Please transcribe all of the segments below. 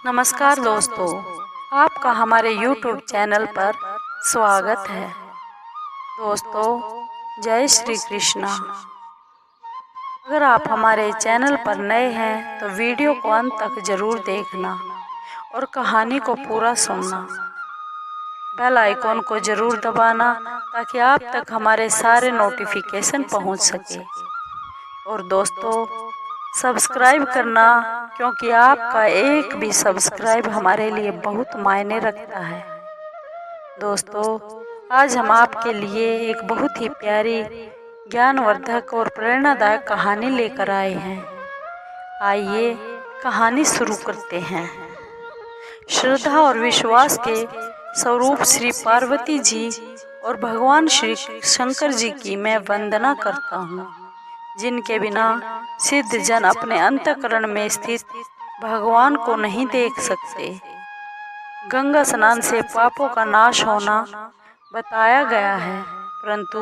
नमस्कार दोस्तों, आपका हमारे YouTube चैनल पर स्वागत है। दोस्तों, जय श्री कृष्णा। अगर आप हमारे चैनल पर नए हैं तो वीडियो को अंत तक जरूर देखना और कहानी को पूरा सुनना। बेल आइकॉन को जरूर दबाना ताकि आप तक हमारे सारे नोटिफिकेशन पहुंच सके। और दोस्तों, सब्सक्राइब करना, क्योंकि आपका एक भी सब्सक्राइब हमारे लिए बहुत मायने रखता है। दोस्तों, आज हम आपके लिए एक बहुत ही प्यारी, ज्ञानवर्धक और प्रेरणादायक कहानी लेकर आए हैं। आइए कहानी शुरू करते हैं। श्रद्धा और विश्वास के स्वरूप श्री पार्वती जी और भगवान श्री शंकर जी की मैं वंदना करता हूँ, जिनके बिना सिद्ध जन अपने अंतःकरण में स्थित भगवान को नहीं देख सकते। गंगा स्नान से पापों का नाश होना बताया गया है, परंतु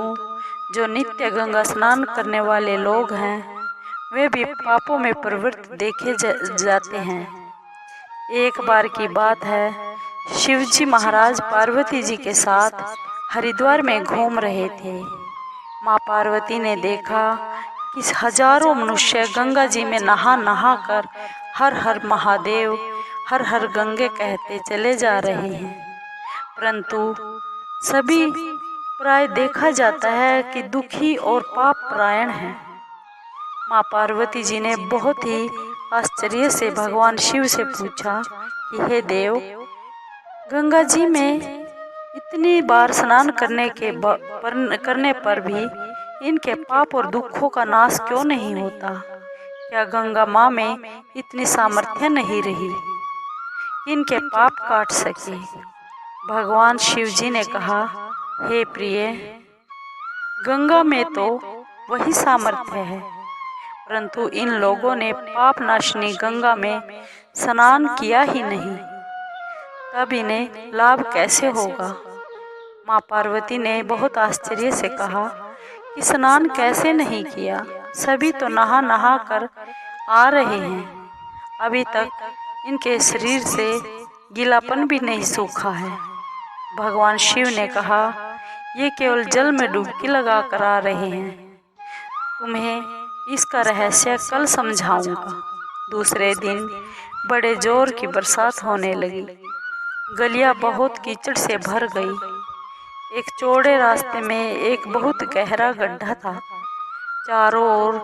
जो नित्य गंगा स्नान करने वाले लोग हैं वे भी पापों में प्रवृत्त देखे जाते हैं। एक बार की बात है, शिवजी महाराज पार्वती जी के साथ हरिद्वार में घूम रहे थे। माँ पार्वती ने देखा कि हजारों मनुष्य गंगा जी में नहा नहा कर हर हर महादेव, हर हर गंगे कहते चले जा रहे हैं, परंतु सभी प्राय देखा जाता है कि दुखी और पाप परायण हैं। माँ पार्वती जी ने बहुत ही आश्चर्य से भगवान शिव से पूछा कि हे देव, गंगा जी में इतनी बार स्नान करने पर भी इनके पाप और दुखों का नाश क्यों नहीं होता? क्या गंगा माँ में इतनी सामर्थ्य नहीं रही इनके पाप काट सके? भगवान शिव जी ने कहा, हे प्रिय, गंगा में तो वही सामर्थ्य है, परंतु इन लोगों ने पाप नाशनी गंगा में स्नान किया ही नहीं, तब इन्हें लाभ कैसे होगा? माँ पार्वती ने बहुत आश्चर्य से कहा कि स्नान कैसे नहीं किया? सभी तो नहा नहा कर आ रहे हैं, अभी तक इनके शरीर से गीलापन भी नहीं सूखा है। भगवान शिव ने कहा, ये केवल जल में डुबकी लगा कर आ रहे हैं, तुम्हें इसका रहस्य कल समझाऊंगा। दूसरे दिन बड़े जोर की बरसात होने लगी। गलियां बहुत कीचड़ से भर गई। एक चौड़े रास्ते में एक बहुत गहरा गड्ढा था, चारों ओर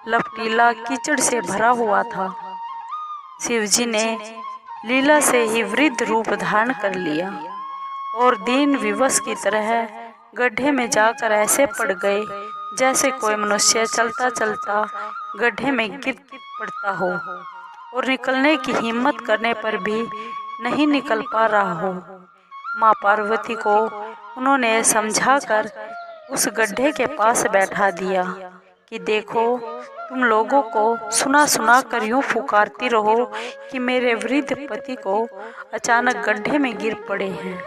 लपटीला कीचड़ से भरा हुआ था। शिवजी ने लीला से ही वृद्ध रूप धारण कर लिया और दीन विवश की तरह गड्ढे में जाकर ऐसे पड़ गए जैसे कोई मनुष्य चलता चलता गड्ढे में गिर पड़ता हो और निकलने की हिम्मत करने पर भी नहीं निकल पा रहा हो। माँ पार्वती को उन्होंने समझाकर उस गड्ढे के पास बैठा दिया कि देखो, तुम लोगों को सुना सुना कर यूं पुकारती रहो कि मेरे वृद्ध पति को अचानक गड्ढे में गिर पड़े हैं।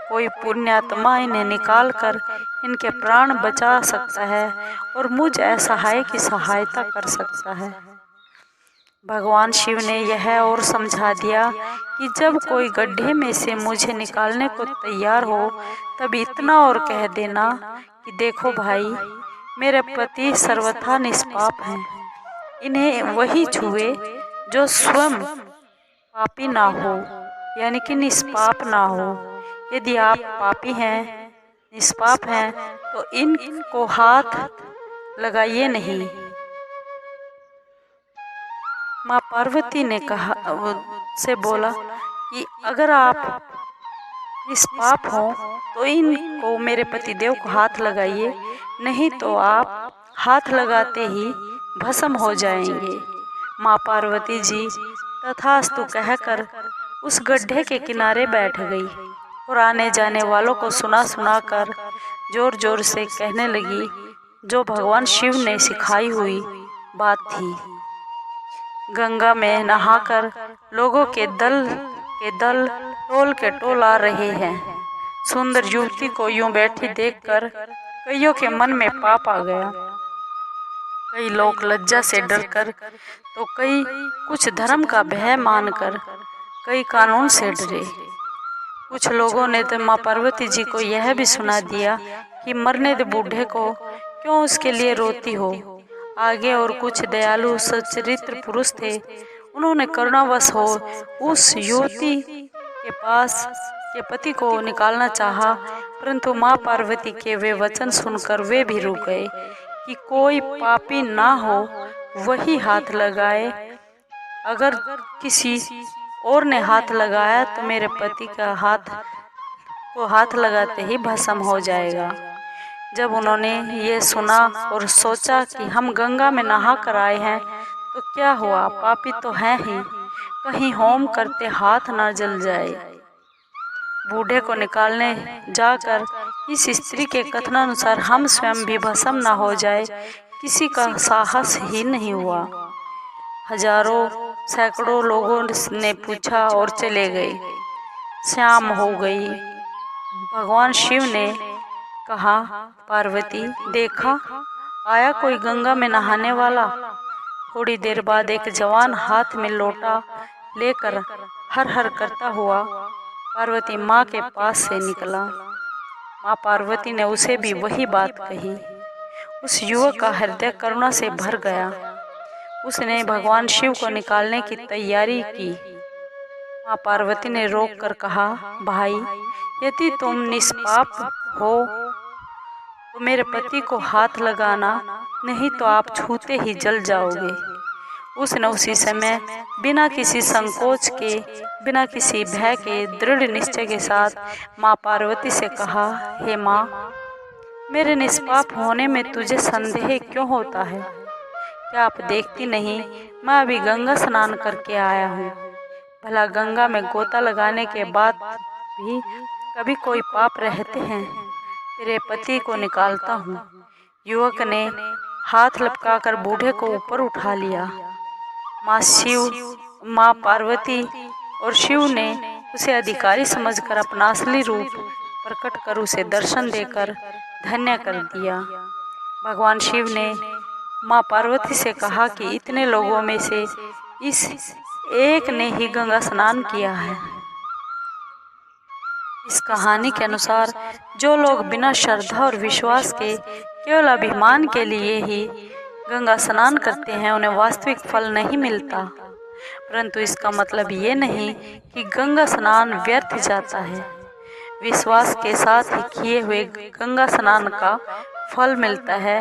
कोई पुण्यात्मा इन्हें निकाल कर इनके प्राण बचा सकता है और मुझ असहाय की सहायता कर सकता है। भगवान शिव ने यह और समझा दिया कि जब कोई गड्ढे में से मुझे निकालने को तैयार हो तब इतना और कह देना कि देखो भाई, मेरे पति सर्वथा निष्पाप हैं, इन्हें वही छुए जो स्वयं पापी ना हो, यानी कि निष्पाप ना हो। यदि आप पापी हैं, निष्पाप हैं, तो इनको हाथ लगाइए नहीं। माँ पार्वती ने कहा से बोला कि अगर आप निष्पाप हो तो इनको, मेरे पतिदेव को हाथ लगाइए, नहीं तो आप हाथ लगाते ही भस्म हो जाएंगे। माँ पार्वती जी तथास्तु कहकर उस गड्ढे के किनारे बैठ गई और आने जाने वालों को सुना सुना कर जोर जोर से कहने लगी जो भगवान शिव ने सिखाई हुई बात थी। गंगा में नहाकर लोगों के दल टोल के टोल आ रहे हैं। सुंदर युवती को यूं बैठी देखकर कईयों के मन में पाप आ गया। कई लोग लज्जा से डरकर तो कई कुछ धर्म का भय मानकर कई कानून से डरे। कुछ लोगों ने तो माँ पार्वती जी को यह भी सुना दिया कि मरने दे बूढ़े को, क्यों उसके लिए रोती हो। आगे और कुछ दयालु सच्चरित्र पुरुष थे, उन्होंने करुणावश हो उस युवती के पास के पति को निकालना चाहा, परंतु माँ पार्वती के वे वचन सुनकर वे भी रुक गए कि कोई पापी ना हो वही हाथ लगाए। अगर किसी और ने हाथ लगाया तो मेरे पति का हाथ लगाते ही भस्म हो जाएगा। जब उन्होंने ये सुना और सोचा कि हम गंगा में नहा कर आए हैं तो क्या हुआ, पापी तो हैं ही, कहीं होम करते हाथ ना जल जाए। बूढ़े को निकालने जाकर इस स्त्री के कथनानुसार हम स्वयं भी भस्म ना हो जाए, किसी का साहस ही नहीं हुआ। हजारों सैकड़ों लोगों ने पूछा और चले गए। शाम हो गई। भगवान शिव ने कहा, पार्वती देखा आया कोई गंगा में नहाने वाला। थोड़ी देर बाद एक जवान हाथ में लोटा लेकर हर हर करता हुआ पार्वती माँ के पास से निकला। माँ पार्वती ने उसे भी वही बात कही। उस युवक का हृदय करुणा से भर गया। उसने भगवान शिव को निकालने की तैयारी की। माँ पार्वती ने रोक कर कहा, भाई यदि तुम निष्पाप हो तो मेरे पति को हाथ लगाना, नहीं तो आप छूते ही जल जाओगे। उसने उसी समय बिना किसी संकोच के, बिना किसी भय के दृढ़ निश्चय के साथ माँ पार्वती से कहा, हे माँ, मेरे निष्पाप होने में तुझे संदेह क्यों होता है? क्या आप देखती नहीं मैं अभी गंगा स्नान करके आया हूँ। भला गंगा में गोता लगाने के बाद भी कभी कोई पाप रहते हैं? तेरे पति को निकालता हूँ। युवक ने हाथ लपकाकर बूढ़े को ऊपर उठा लिया। माँ पार्वती और शिव ने उसे अधिकारी समझकर अपना असली रूप प्रकट कर उसे दर्शन देकर धन्य कर दिया। भगवान शिव ने माँ पार्वती से कहा कि इतने लोगों में से इस एक ने ही गंगा स्नान किया है। इस कहानी के अनुसार जो लोग बिना श्रद्धा और विश्वास के केवल अभिमान के लिए ही गंगा स्नान करते हैं, उन्हें वास्तविक फल नहीं मिलता। परंतु इसका मतलब ये नहीं कि गंगा स्नान व्यर्थ जाता है। विश्वास के साथ ही किए हुए गंगा स्नान का फल मिलता है,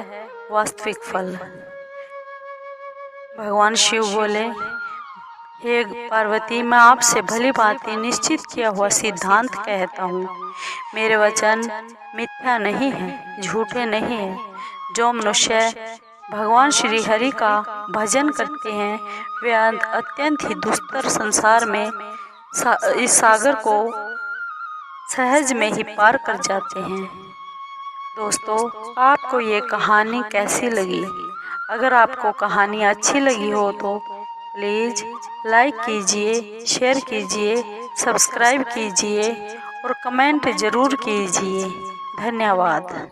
वास्तविक फल। भगवान शिव बोले, हे पार्वती, मैं आपसे भली भांति निश्चित किया हुआ सिद्धांत कहता हूँ। मेरे वचन मिथ्या नहीं है, झूठे नहीं है। जो मनुष्य भगवान श्री हरि का भजन करते हैं वे अत्यंत ही दुस्तर संसार में इस सागर को सहज में ही पार कर जाते हैं। दोस्तों, आपको ये कहानी कैसी लगी? अगर आपको कहानी अच्छी लगी हो तो प्लीज़ लाइक कीजिए, शेयर कीजिए, सब्सक्राइब कीजिए और कमेंट ज़रूर कीजिए। धन्यवाद।